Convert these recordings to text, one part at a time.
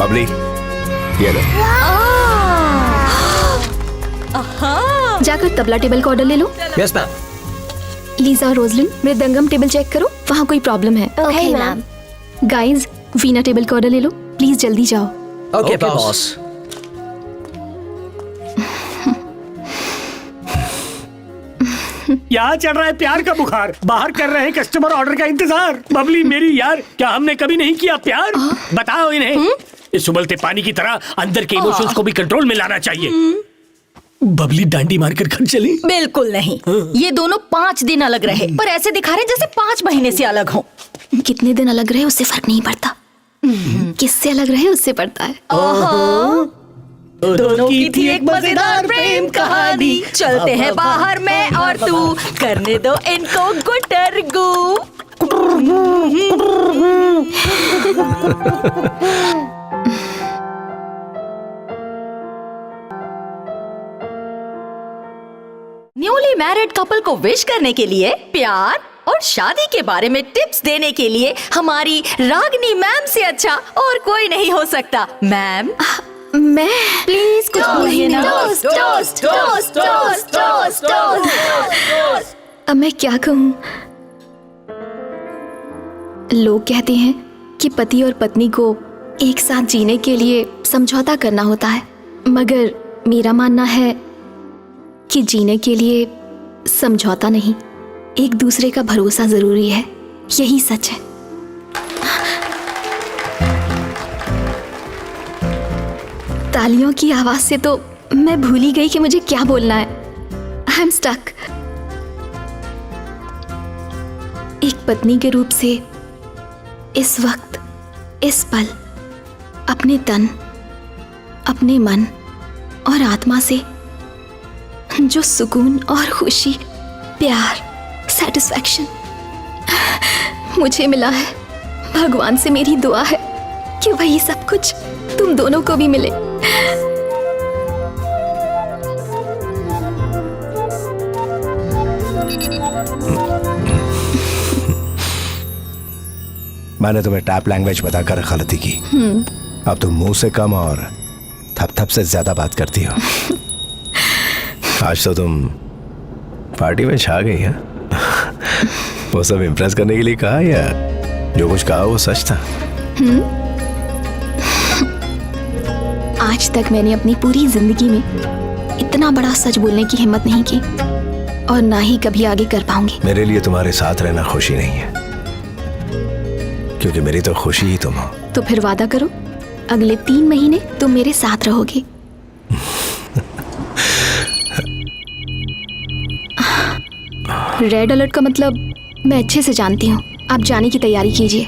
बबली, ये लो। जाकर तबला टेबल का ऑर्डर ले लो। Yes ma'am. लीजा और रोजलिन, मृदंगम टेबल चेक करो, वहाँ कोई प्रॉब्लम है। Okay ma'am. Guys, Veena table का ऑर्डर ले लो, प्लीज जल्दी जाओ। Okay boss. यहाँ चढ़ रहा है प्यार का बुखार, बाहर कर रहे हैं कस्टमर ऑर्डर का इंतजार। बबली मेरी यार, क्या हमने कभी नहीं किया प्यार? बताओ इन्हें। इस उबलते पानी की तरह अंदर के इमोशंस को भी कंट्रोल में लाना चाहिए। बबली डांडी मारकर घर चली? बिल्कुल नहीं। ये दोनों 5 दिन अलग रहे, पर ऐसे दिखा रहे जैसे 5 महीने से अलग हो। कितने दिन अलग रहे उससे फर्क नहीं पड़ता, किससे अलग रहे उससे पड़ता है। दोनों की थी एक मजेदार प्रेम कहानी। चलते हैं बाहर मैं और तू, करने दो इनको गुटरगू। न्यूली मैरिड कपल को विश करने के लिए, प्यार और शादी के बारे में टिप्स देने के लिए हमारी रागनी मैम से अच्छा और कोई नहीं हो सकता। मैम, मैं प्लीज कुछ बोलिए ना। अब मैं क्या कहूँ? लोग कहते हैं कि पति और पत्नी को एक साथ जीने के लिए समझौता करना होता है, मगर मेरा मानना है कि जीने के लिए समझौता नहीं, एक दूसरे का भरोसा जरूरी है। यही सच है। तालियों की आवाज से तो मैं भूल ही गई कि मुझे क्या बोलना है। I am stuck. एक पत्नी के रूप से इस वक्त, इस पल, अपने तन, अपने मन और आत्मा से जो सुकून और खुशी, प्यार, सेटिस्फैक्शन मुझे मिला है, भगवान से मेरी दुआ है कि वही सब कुछ तुम दोनों को भी मिले। मैंने तुम्हें टैप लैंग्वेज बताकर गलती की। अब तुम मुंह से कम और थप थप से ज्यादा बात करती हो। आज तो तुम पार्टी में छा गई है। वो सब इम्प्रेस करने के लिए कहा या जो कुछ कहा वो सच था? आज तक मैंने अपनी पूरी जिंदगी में इतना बड़ा सच बोलने की हिम्मत नहीं की और ना ही कभी आगे कर पाऊंगी। मेरे लिए तुम्हारे साथ रहना खुशी नहीं है, क्योंकि मेरी तो खुशी ही तुम हो। तो फिर वादा करो, अगले 3 महीने तुम मेरे साथ रहोगे। रेड अलर्ट का मतलब मैं अच्छे से जानती हूँ। आप जाने की तैयारी कीजिए।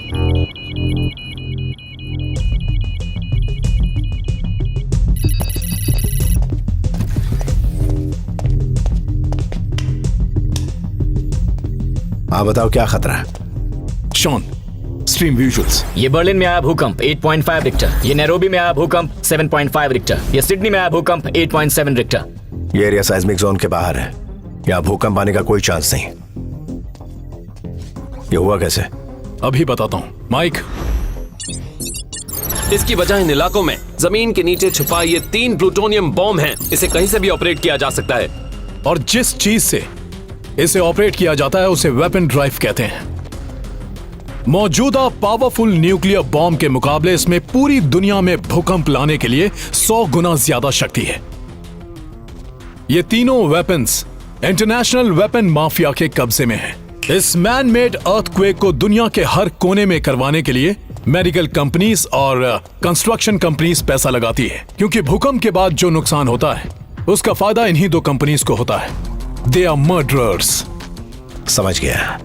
हाँ बताओ, क्या खतरा है? Shaun, stream visuals. ये बर्लिन में आया भूकंप 8.5 रिक्टर, ये नैरोबी में आया भूकंप 7.5 रिक्टर, ये सिडनी में आया भूकंप 8.7 रिक्टर। ये एरिया साइज्मिक जोन के बाहर है, यहाँ भूकंप आने का कोई चांस नहीं। ये हुआ कैसे? अभी बताता हूँ माइक। इसकी वजह इन इलाकों में जमीन के नीचे छुपा ये 3 प्लूटोनियम बॉम्ब हैं। इसे कहीं से भी ऑपरेट किया जा सकता है, और जिस चीज से इसे ऑपरेट किया जाता है उसे वेपन ड्राइव कहते हैं। मौजूदा पावरफुल न्यूक्लियर बॉम्ब के मुकाबले इसमें पूरी दुनिया में भूकंप लाने के लिए 100 गुना ज्यादा शक्ति है। ये तीनों वेपन्स इंटरनेशनल वेपन माफिया के कब्जे में हैं। इस मैन मेड अर्थक्वेक को दुनिया के हर कोने में करवाने के लिए मेडिकल कंपनीज और कंस्ट्रक्शन कंपनीज पैसा लगाती है, क्योंकि भूकंप के बाद जो नुकसान होता है उसका फायदा इन्हीं 2 कंपनीज को होता है। They are murderers. समझ गया।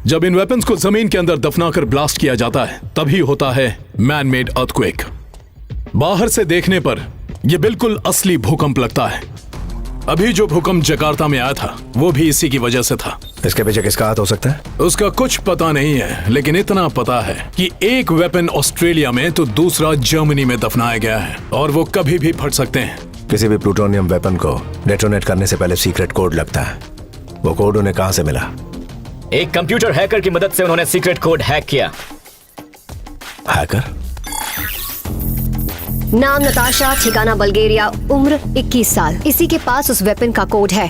जब इन वेपन्स को जमीन के अंदर दफनाकर ब्लास्ट किया जाता है तभी होता है मैन मेड अर्थक्वेक। बाहर से देखने पर यह बिल्कुल असली भूकंप लगता है। अभी जो भूकंप जकार्ता में आया था वो भी इसी की वजह से था। इसके पीछे किसका हाथ हो सकता है? उसका कुछ पता नहीं है, लेकिन इतना पता है कि एक वेपन ऑस्ट्रेलिया में तो दूसरा जर्मनी में दफनाया गया है, और वो कभी भी फट सकते हैं। किसी भी प्लूटोनियम वेपन को डेटोनेट करने से पहले सीक्रेट कोड लगता है। वो कोड उन्हें कहां से मिला? एक कंप्यूटर हैकर की मदद से उन्होंने सीक्रेट कोड हैक किया। हैकर? नाम नताशा, ठिकाना बल्गेरिया, उम्र 21 साल। इसी के पास उस वेपन का कोड है।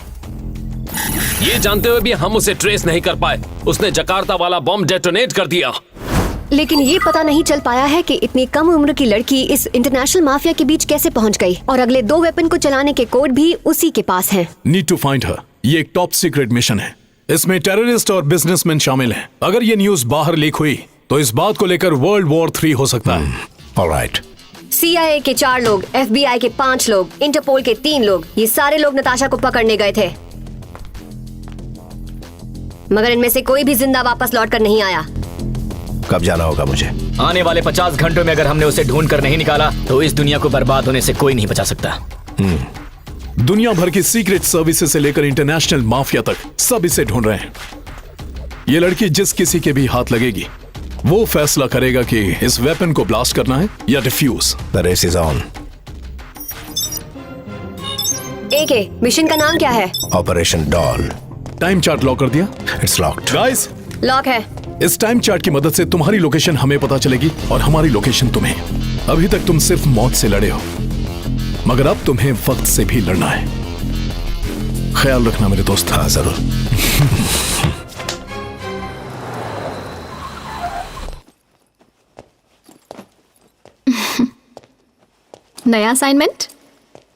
ये जानते हुए भी हम उसे ट्रेस नहीं कर पाए। उसने जकार्ता वाला बॉम्ब डेटोनेट कर दिया। लेकिन ये पता नहीं चल पाया है कि इतनी कम उम्र की लड़की इस इंटरनेशनल माफिया के बीच कैसे पहुंच गई, और अगले 2 वेपन को चलाने के कोड भी उसी के पास हैं। Need to find her. ये एक टॉप सीक्रेट मिशन है। इसमें टेररिस्ट और बिजनेसमैन शामिल हैं। अगर ये न्यूज बाहर लीक हुई तो इस बात को लेकर वर्ल्ड वॉर 3 हो सकता है। ऑलराइट। CIA के 4 लोग, FBI के 5 लोग, इंटरपोल के 3 लोग, ये सारे लोग नताशा को पकड़ने गए थे, मगर इनमें से कोई भी जिंदा वापस लौट कर नहीं आया। कब जाना होगा मुझे? आने वाले 50 घंटों में अगर हमने उसे ढूंढ कर नहीं निकाला तो इस दुनिया को बर्बाद होने से कोई नहीं बचा सकता। दुनिया भर की सीक्रेट सर्विसेज से लेकर इंटरनेशनल माफिया तक सब इसे ढूंढ रहे हैं। ये लड़की जिस किसी के भी हाथ लगेगी वो फैसला करेगा कि इस वेपन को ब्लास्ट करना है या defuse. The race is on. AK, mission का नाम क्या है? Operation doll. Time chart lock कर दिया? It's locked. गाइस, लॉक है। इस टाइम चार्ट की मदद से तुम्हारी लोकेशन हमें पता चलेगी और हमारी लोकेशन तुम्हें। अभी तक तुम सिर्फ मौत से लड़े हो, मगर अब तुम्हें वक्त से भी लड़ना है। ख्याल रखना मेरे दोस्त। हाँ जरूर। नया असाइनमेंट?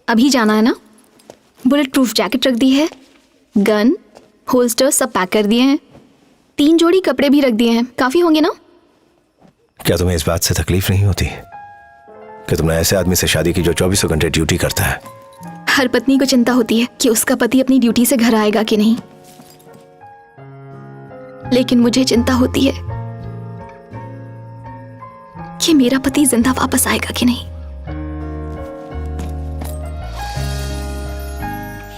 अभी जाना है ना? बुलेट प्रूफ जैकेट रख दी है, गन, होल्स्टर सब पैक कर दिए हैं, 3 जोड़ी कपड़े भी रख दिए हैं। काफी होंगे ना? क्या तुम्हें इस बात से तकलीफ नहीं होती कि तुमने ऐसे आदमी से शादी की जो 24 घंटे ड्यूटी करता है? हर पत्नी को चिंता होती है कि उसका पति अपनी ड्यूटी से घर आएगा कि नहीं, लेकिन मुझे चिंता होती है कि मेरा पति जिंदा वापस आएगा कि नहीं।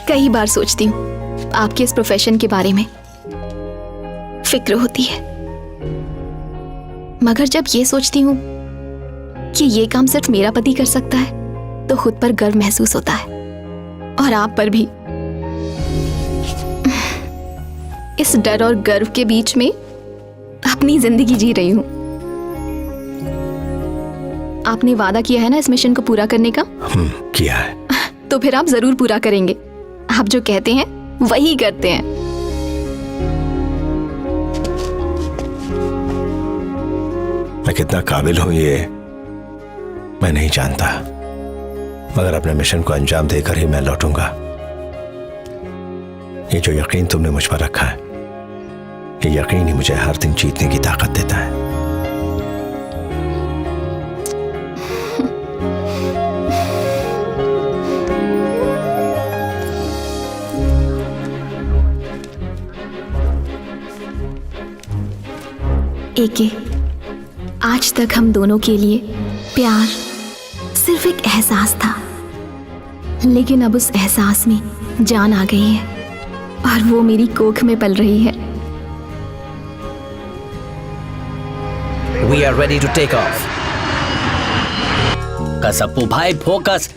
कई बार सोचती हूँ आपके इस प्रोफेशन के बारे में, फिक्र होती है, मगर जब ये सोचती हूँ कि ये काम सिर्फ मेरा पति कर सकता है तो खुद पर गर्व महसूस होता है, और आप पर भी। इस डर और गर्व के बीच में अपनी जिंदगी जी रही हूँ। आपने वादा किया है ना इस मिशन को पूरा करने का? किया है। तो फिर आप जरूर पूरा करेंगे। आप जो कहते हैं वही करते हैं। मैं कितना काबिल हूं ये मैं नहीं जानता, मगर अपने मिशन को अंजाम देकर ही मैं लौटूंगा। ये जो यकीन तुमने मुझ पर रखा है, ये यकीन ही मुझे हर दिन जीतने की ताकत देता है। एके, आज तक हम दोनों के लिए प्यार सिर्फ एक एहसास था, लेकिन अब उस एहसास में जान आ गई है और वो मेरी कोख में पल रही है। We are ready to take off. कसप्पू भाई फोकस।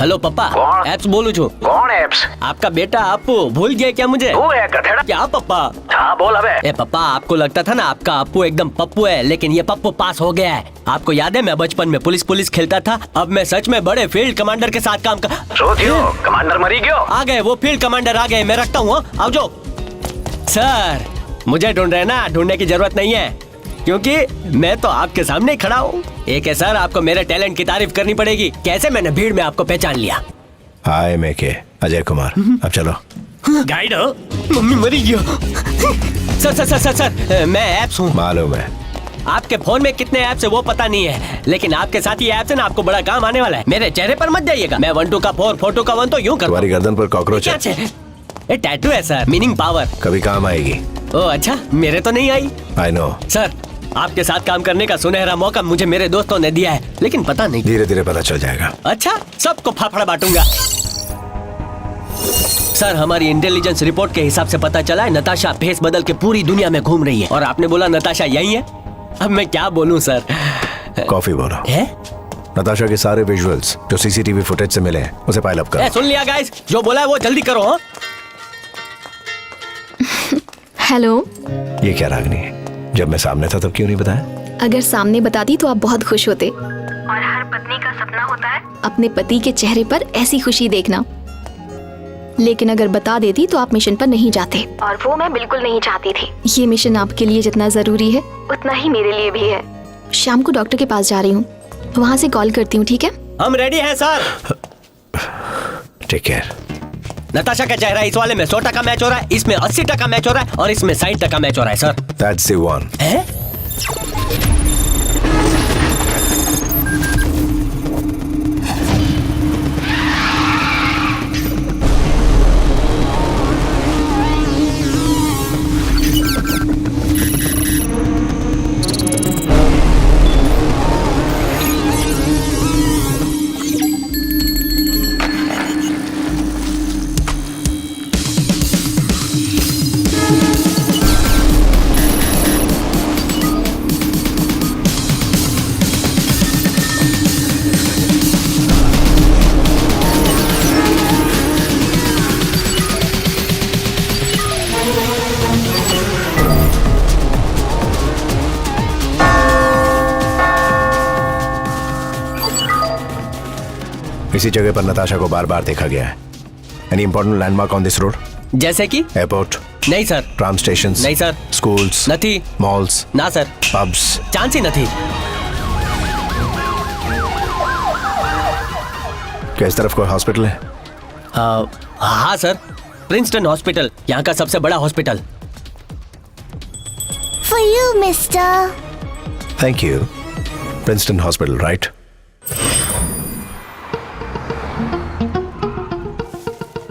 हेलो पप्पा, एप्स बोलू छू। कौन एप्स? आपका बेटा अपू भूल गया क्या मुझे? वो है गधेड़ा। क्या पप्पा? हाँ बोल अबे। ए पप्पा, आपको लगता था ना आपका अपू एकदम पप्पू है, लेकिन ये पप्पू पास हो गया है। आपको याद है मैं बचपन में पुलिस खेलता था, अब मैं सच में बड़े फील्ड कमांडर के साथ काम कर। सोचियो, कमांडर मरी गयो। आ गए वो फील्ड कमांडर आ गए, मैं रखता हूँ। आओ जो। सर मुझे ढूंढ रहे ना, ढूंढने की जरूरत नहीं है क्योंकि मैं तो आपके सामने खड़ा हूँ। एक है सर, आपको मेरे टैलेंट की तारीफ करनी पड़ेगी। कैसे मैंने भीड़ में आपको पहचान लिया। हाय मैं के अजय कुमार, अब चलो। गाइड हो? मम्मी मरी गया। Sir sir sir sir sir मैं ऐप्स हूँ। मालूम है। आपके फोन में कितने ऐप्स है वो पता नहीं है, लेकिन आपके साथ ये ऐप्स है ना, आपको बड़ा काम आने वाला है। मेरे चेहरे पर मत जाइएगा। मैं 1 2 का 4 4 2 का 1 तो यूं कर। तुम्हारी गर्दन पर कॉकरोच है। ये टैटू है सर, मीनिंग पावर। कभी काम आएगी। ओ अच्छा, मेरे तो नहीं आई। I know. सर आपके साथ काम करने का सुनहरा मौका मुझे मेरे दोस्तों ने दिया है, लेकिन पता नहीं। धीरे धीरे पता चल जाएगा। अच्छा, सबको फाफड़ा बांटूंगा। सर हमारी इंटेलिजेंस रिपोर्ट के हिसाब से पता चला है नताशा भेस बदल के पूरी दुनिया में घूम रही है, और आपने बोला नताशा यही है। अब मैं क्या बोलूं सर? कॉफी बोलो। है? नताशा के सारे विजुअल्स जो सीसीटीवी फुटेज से मिले हैं उसे पाइल अप करो। सुन लिया गाइस, जो बोला है वो जल्दी करो। हाँ? हेलो। ये क्या रागनी है? जब मैं सामने था तब क्यों नहीं बताया? अगर सामने बताती तो आप बहुत खुश होते। और अपने पति के चेहरे पर ऐसी खुशी देखना। लेकिन अगर बता देती तो आप मिशन पर नहीं जाते, और वो मैं बिल्कुल नहीं चाहती थी। ये मिशन आपके लिए जितना जरूरी है उतना ही मेरे लिए भी है। शाम को डॉक्टर के पास जा रही हूँ, वहाँ से कॉल करती हूँ, ठीक है? हम रेडी हैं सर। Take care. नताशा का चेहरा इस वाले में 100% मैच हो रहा है, इसमें 80% मैच हो रहा है और इसमें 60% मैच हो रहा है सर। That's the one. है? इसी जगह पर नताशा को बार बार देखा गया है। Any important landmark on this road? जैसे कि? एयरपोर्ट? नहीं सर। Tram station? नहीं सर। स्कूल्स? नहीं। मॉल्स? ना सर। पब्स? चांस ही नहीं। क्या इस तरफ कोई हॉस्पिटल है? हाँ सर, प्रिंसटन हॉस्पिटल, यहाँ का सबसे बड़ा hospital. For you, mister. Thank you. Princeton hospital, right?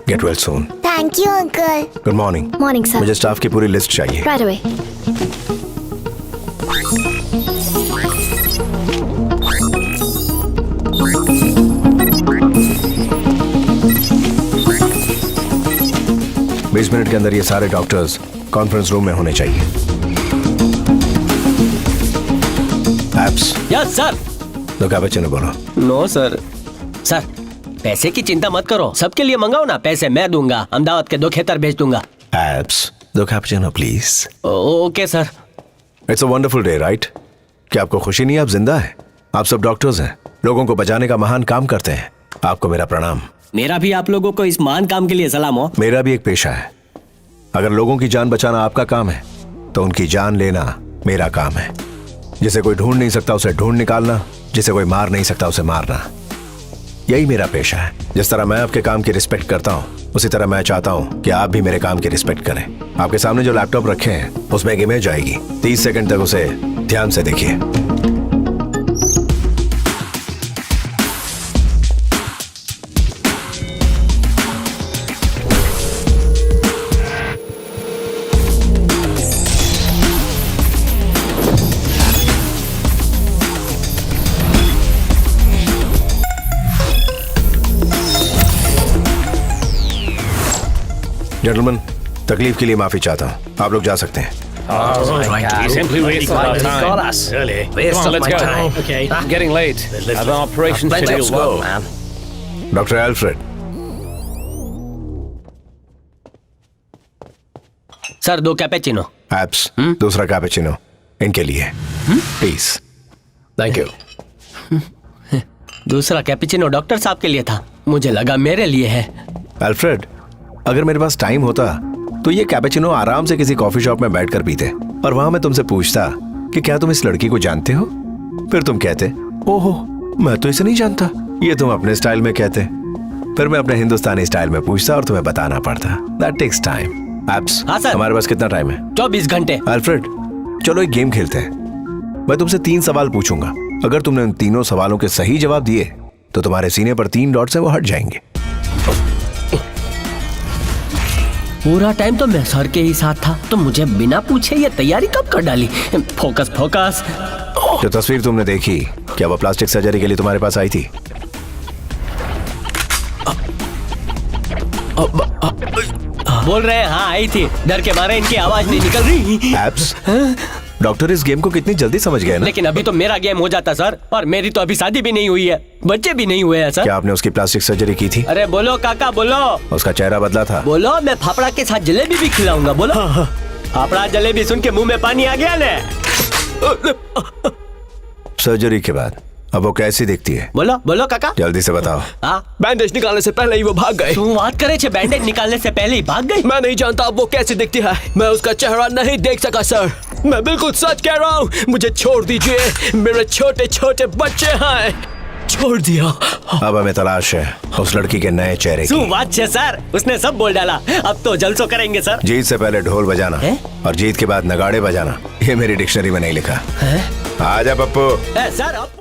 Get well soon. Thank you, uncle. Good morning. Morning sir. मुझे स्टाफ की पूरी लिस्ट चाहिए। Right away. बीस मिनट के अंदर ये सारे डॉक्टर्स कॉन्फ्रेंस रूम में होने चाहिए। एप्स? Yes sir. तो क्या बच्चे ने बोला? No sir. सर, पैसे की चिंता मत करो, सबके लिए मंगाओ ना, पैसे मैं दूंगा, अहमदाबाद के 2 खेतर भेज दूंगा। एप्स, दो cappuccino please. Okay sir. It's a wonderful day, right? क्या आपको खुशी नहीं है आप जिंदा हैं? आप सब डॉक्टर्स हैं, लोगों को बचाने का महान काम करते हैं। आपको मेरा प्रणाम। मेरा भी आप लोगों को इस महान काम के लिए सलाम हो। मेरा भी एक पेशा है। अगर लोगों की जान बचाना आपका काम है तो उनकी जान लेना मेरा काम है। जिसे कोई ढूंढ नहीं सकता उसे ढूंढ निकालना, जिसे कोई मार नहीं सकता उसे मारना, यही मेरा पेशा है। जिस तरह मैं आपके काम की रिस्पेक्ट करता हूँ उसी तरह मैं चाहता हूँ कि आप भी मेरे काम की रिस्पेक्ट करें। आपके सामने जो लैपटॉप रखे हैं उसमें एक इमेज आएगी, 30 सेकंड तक उसे ध्यान से देखिए। जेंटलमैन, तकलीफ के लिए माफी चाहता हूँ, आप लोग जा सकते हैं। Simply wasted our time. Really? So let's go. Okay. Getting late. I have an operation to deal with. Doctor Alfred. Sir, 2 cappuccino. Apps, दूसरा कैपेचिनो इनके लिए प्लीज। Thank you. दूसरा कैपेचिनो डॉक्टर साहब के लिए था, मुझे लगा मेरे लिए है। एल्फ्रेड, अगर मेरे पास टाइम होता तो ये कैपेचिनो आराम से किसी कॉफी शॉप में बैठकर पीते और वहां मैं तुमसे पूछता कि क्या तुम इस लड़की को जानते हो, फिर तुम कहते ओहो मैं तो इसे नहीं जानता, ये तुम अपने स्टाइल में कहते, फिर मैं अपने हिंदुस्तानी स्टाइल में पूछता और तुम्हें बताना पड़ता। That takes time. एप्स, हाँ सर। हमारे पास कितना टाइम है? 24 घंटे। एल्फ्रेड, चलो एक गेम खेलते हैं। मैं तुमसे 3 सवाल पूछूंगा, अगर तुमने उन तीनों सवालों के सही जवाब दिए तो तुम्हारे सीने पर 3 डॉट्स हैं वो हट जाएंगे। पूरा टाइम तो मैं सर के ही साथ था, तो मुझे बिना पूछे ये तैयारी कब कर डाली? Focus focus. जो तस्वीर तुमने देखी, क्या वो प्लास्टिक सर्जरी के लिए तुम्हारे पास आई थी? बोल रहे हैं हाँ आई थी, डर के मारे इनकी आवाज नहीं निकल रही। एप्स, डॉक्टर इस गेम को कितनी जल्दी समझ गए ना? लेकिन अभी तो मेरा गेम हो जाता सर, और मेरी तो अभी शादी भी नहीं हुई है, बच्चे भी नहीं हुए हैं सर। क्या आपने उसकी प्लास्टिक सर्जरी की थी? अरे बोलो काका बोलो। उसका चेहरा बदला था? बोलो, मैं फाफड़ा के साथ जलेबी भी खिलाऊंगा। बोलो। फाफड़ा जलेबी सुन के मुंह में पानी आ गया ले। सर्जरी के बाद अब वो कैसी दिखती है? बोलो बोलो काका। जल्दी से बताओ। हाँ, बैंडेज निकालने से पहले ही वो भाग गए। तू बात करे छे बैंडेज निकालने से पहले ही भाग गई। मैं नहीं जानता अब वो कैसी दिखती है, मैं उसका चेहरा नहीं देख सका सर। मैं बिल्कुल सच कह रहा हूँ, मुझे छोड़ दीजिए, मेरे छोटे छोटे बच्चे हैं। छोड़ दिया। अब हमें तलाश है उस लड़की के नए चेहरे तू की। बात छे सर, उसने सब बोल डाला। अब तो जलसो करेंगे सर। जीत से पहले ढोल बजाना है? और जीत के बाद नगाड़े बजाना, ये मेरी डिक्शनरी में नहीं लिखा। आजा पप्पू। सर अब